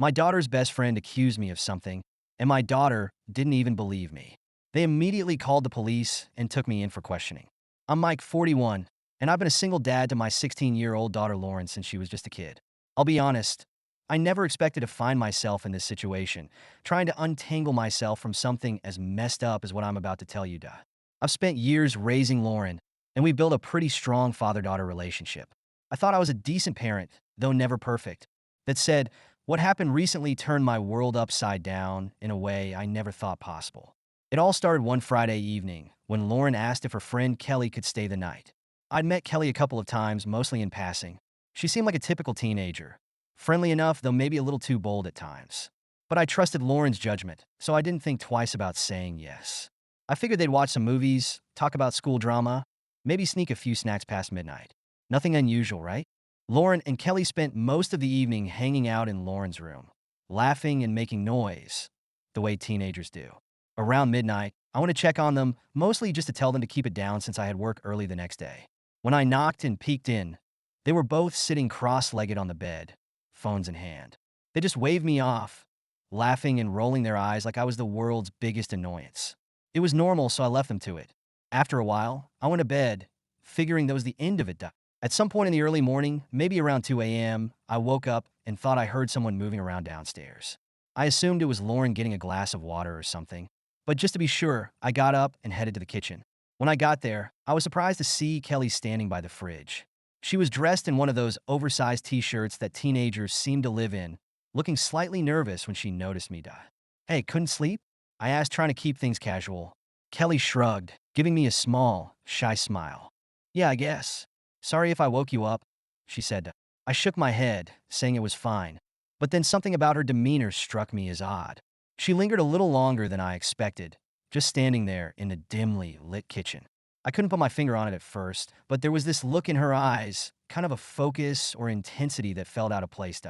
My daughter's best friend accused me of something, and my daughter didn't even believe me. They immediately called the police and took me in for questioning. I'm Mike, 41, and I've been a single dad to my 16-year-old daughter Lauren since she was just a kid. I'll be honest, I never expected to find myself in this situation, trying to untangle myself from something as messed up as what I'm about to tell you. I've spent years raising Lauren, and we built a pretty strong father-daughter relationship. I thought I was a decent parent, though never perfect. That said, what happened recently turned my world upside down in a way I never thought possible. It all started one Friday evening when Lauren asked if her friend Kelly could stay the night. I'd met Kelly a couple of times, mostly in passing. She seemed like a typical teenager, friendly enough, though maybe a little too bold at times. But I trusted Lauren's judgment, so I didn't think twice about saying yes. I figured they'd watch some movies, talk about school drama, maybe sneak a few snacks past midnight. Nothing unusual, right? Lauren and Kelly spent most of the evening hanging out in Lauren's room, laughing and making noise, the way teenagers do. Around midnight, I went to check on them, mostly just to tell them to keep it down since I had work early the next day. When I knocked and peeked in, they were both sitting cross-legged on the bed, phones in hand. They just waved me off, laughing and rolling their eyes like I was the world's biggest annoyance. It was normal, so I left them to it. After a while, I went to bed, figuring that was the end of it. At some point in the early morning, maybe around 2 a.m., I woke up and thought I heard someone moving around downstairs. I assumed it was Lauren getting a glass of water or something, but just to be sure, I got up and headed to the kitchen. When I got there, I was surprised to see Kelly standing by the fridge. She was dressed in one of those oversized t-shirts that teenagers seem to live in, looking slightly nervous when she noticed me. Hey, couldn't sleep? I asked, trying to keep things casual. Kelly shrugged, giving me a small, shy smile. Yeah, I guess. Sorry if I woke you up, she said. I shook my head, saying it was fine, but then something about her demeanor struck me as odd. She lingered a little longer than I expected, just standing there in the dimly lit kitchen. I couldn't put my finger on it at first, but there was this look in her eyes, kind of a focus or intensity that felt out of place.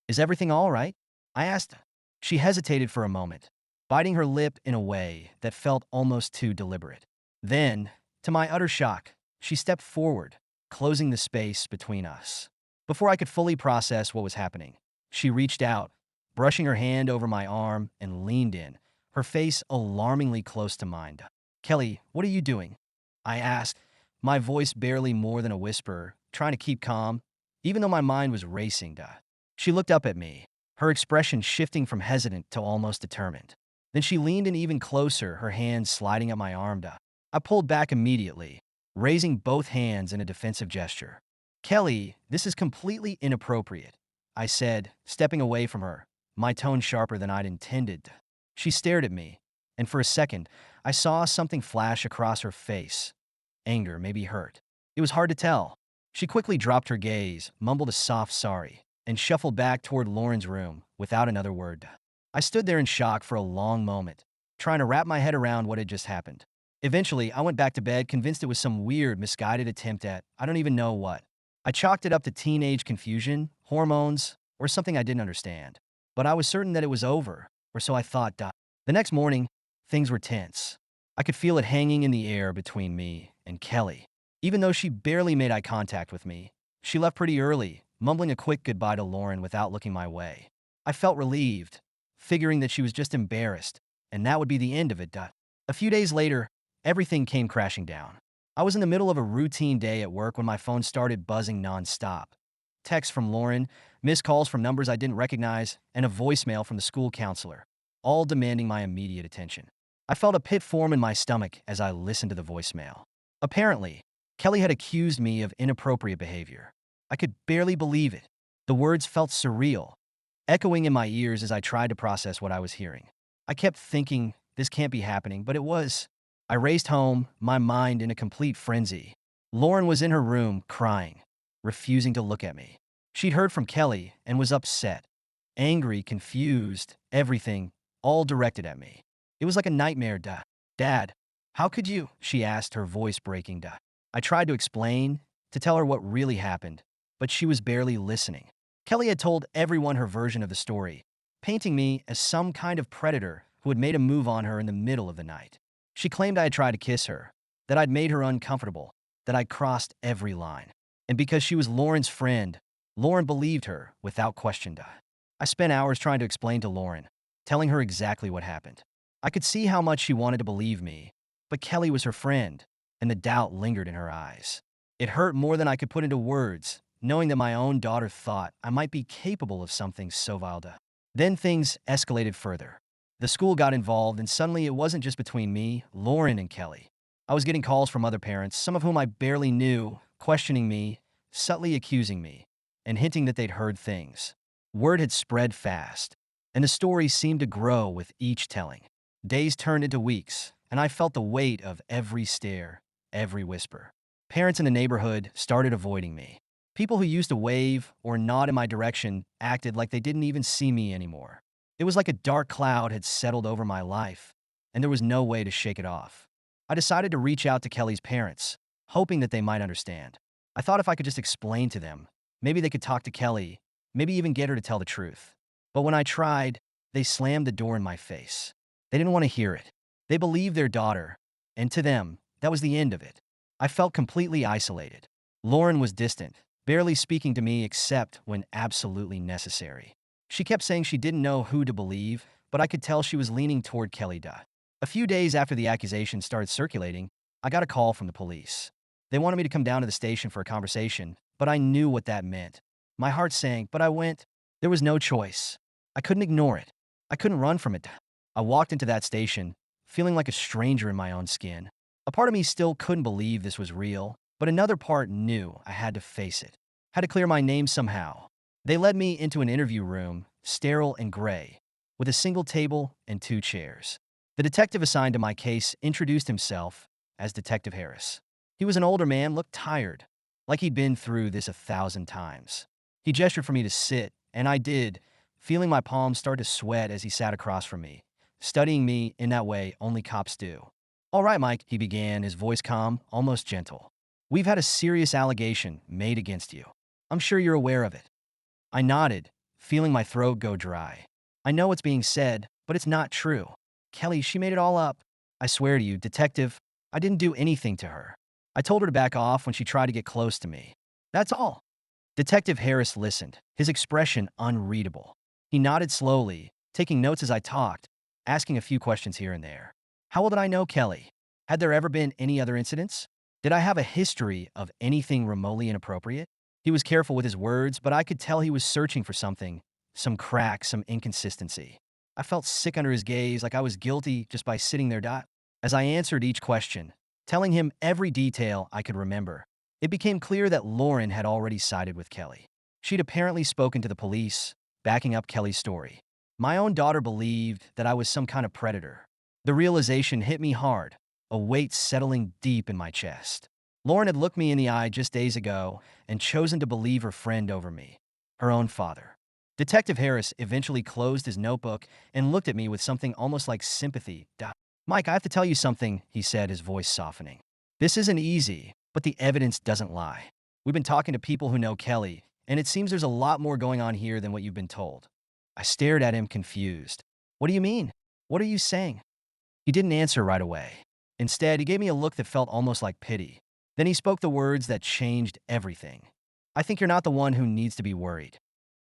Is everything all right? I asked. She hesitated for a moment, biting her lip in a way that felt almost too deliberate. Then, to my utter shock, she stepped forward, closing the space between us. Before I could fully process what was happening, she reached out, brushing her hand over my arm and leaned in, her face alarmingly close to mine. Kelly, what are you doing? I asked, my voice barely more than a whisper, trying to keep calm, even though my mind was racing. She looked up at me, her expression shifting from hesitant to almost determined. Then she leaned in even closer, her hand sliding up my arm. I pulled back immediately, raising both hands in a defensive gesture. Kelly, this is completely inappropriate, I said, stepping away from her, my tone sharper than I'd intended. She stared at me, and for a second, I saw something flash across her face. Anger, maybe hurt. It was hard to tell. She quickly dropped her gaze, mumbled a soft sorry, and shuffled back toward Lauren's room without another word. I stood there in shock for a long moment, trying to wrap my head around what had just happened. Eventually, I went back to bed, convinced it was some weird, misguided attempt at I don't even know what. I chalked it up to teenage confusion, hormones, or something I didn't understand. But I was certain that it was over, or so I thought. The next morning, things were tense. I could feel it hanging in the air between me and Kelly. Even though she barely made eye contact with me, she left pretty early, mumbling a quick goodbye to Lauren without looking my way. I felt relieved, figuring that she was just embarrassed, and that would be the end of it. A few days later, everything came crashing down. I was in the middle of a routine day at work when my phone started buzzing nonstop. Texts from Lauren, missed calls from numbers I didn't recognize, and a voicemail from the school counselor, all demanding my immediate attention. I felt a pit form in my stomach as I listened to the voicemail. Apparently, Kelly had accused me of inappropriate behavior. I could barely believe it. The words felt surreal, echoing in my ears as I tried to process what I was hearing. I kept thinking, this can't be happening, but it was. I raced home, my mind in a complete frenzy. Lauren was in her room, crying, refusing to look at me. She'd heard from Kelly and was upset, angry, confused, everything, all directed at me. It was like a nightmare. Dad, how could you? She asked, her voice breaking. I tried to explain, to tell her what really happened, but she was barely listening. Kelly had told everyone her version of the story, painting me as some kind of predator who had made a move on her in the middle of the night. She claimed I had tried to kiss her, that I'd made her uncomfortable, that I'd crossed every line. And because she was Lauren's friend, Lauren believed her without question. I spent hours trying to explain to Lauren, telling her exactly what happened. I could see how much she wanted to believe me, but Kelly was her friend, and the doubt lingered in her eyes. It hurt more than I could put into words, knowing that my own daughter thought I might be capable of something so vile. Then things escalated further. The school got involved, and suddenly it wasn't just between me, Lauren, and Kelly. I was getting calls from other parents, some of whom I barely knew, questioning me, subtly accusing me, and hinting that they'd heard things. Word had spread fast, and the story seemed to grow with each telling. Days turned into weeks, and I felt the weight of every stare, every whisper. Parents in the neighborhood started avoiding me. People who used to wave or nod in my direction acted like they didn't even see me anymore. It was like a dark cloud had settled over my life, and there was no way to shake it off. I decided to reach out to Kelly's parents, hoping that they might understand. I thought if I could just explain to them, maybe they could talk to Kelly, maybe even get her to tell the truth. But when I tried, they slammed the door in my face. They didn't want to hear it. They believed their daughter, and to them, that was the end of it. I felt completely isolated. Lauren was distant, barely speaking to me except when absolutely necessary. She kept saying she didn't know who to believe, but I could tell she was leaning toward Kelly. A few days after the accusations started circulating, I got a call from the police. They wanted me to come down to the station for a conversation, but I knew what that meant. My heart sank, but I went. There was no choice. I couldn't ignore it. I couldn't run from it. I walked into that station, feeling like a stranger in my own skin. A part of me still couldn't believe this was real, but another part knew I had to face it. Had to clear my name somehow. They led me into an interview room, sterile and gray, with a single table and 2 chairs. The detective assigned to my case introduced himself as Detective Harris. He was an older man, looked tired, like he'd been through this 1,000 times. He gestured for me to sit, and I did, feeling my palms start to sweat as he sat across from me, studying me in that way only cops do. "All right, Mike," he began, his voice calm, almost gentle. "We've had a serious allegation made against you. I'm sure you're aware of it." I nodded, feeling my throat go dry. "I know what's being said, but it's not true. Kelly, she made it all up. I swear to you, Detective, I didn't do anything to her. I told her to back off when she tried to get close to me. That's all." Detective Harris listened, his expression unreadable. He nodded slowly, taking notes as I talked, asking a few questions here and there. How well did I know Kelly? Had there ever been any other incidents? Did I have a history of anything remotely inappropriate? He was careful with his words, but I could tell he was searching for something, some crack, some inconsistency. I felt sick under his gaze, like I was guilty just by sitting there. As I answered each question, telling him every detail I could remember, it became clear that Lauren had already sided with Kelly. She'd apparently spoken to the police, backing up Kelly's story. My own daughter believed that I was some kind of predator. The realization hit me hard, a weight settling deep in my chest. Lauren had looked me in the eye just days ago and chosen to believe her friend over me, her own father. Detective Harris eventually closed his notebook and looked at me with something almost like sympathy. "Mike, I have to tell you something," he said, his voice softening. "This isn't easy, but the evidence doesn't lie. We've been talking to people who know Kelly, and it seems there's a lot more going on here than what you've been told." I stared at him confused. "What do you mean? What are you saying?" He didn't answer right away. Instead, he gave me a look that felt almost like pity. Then he spoke the words that changed everything. "I think you're not the one who needs to be worried.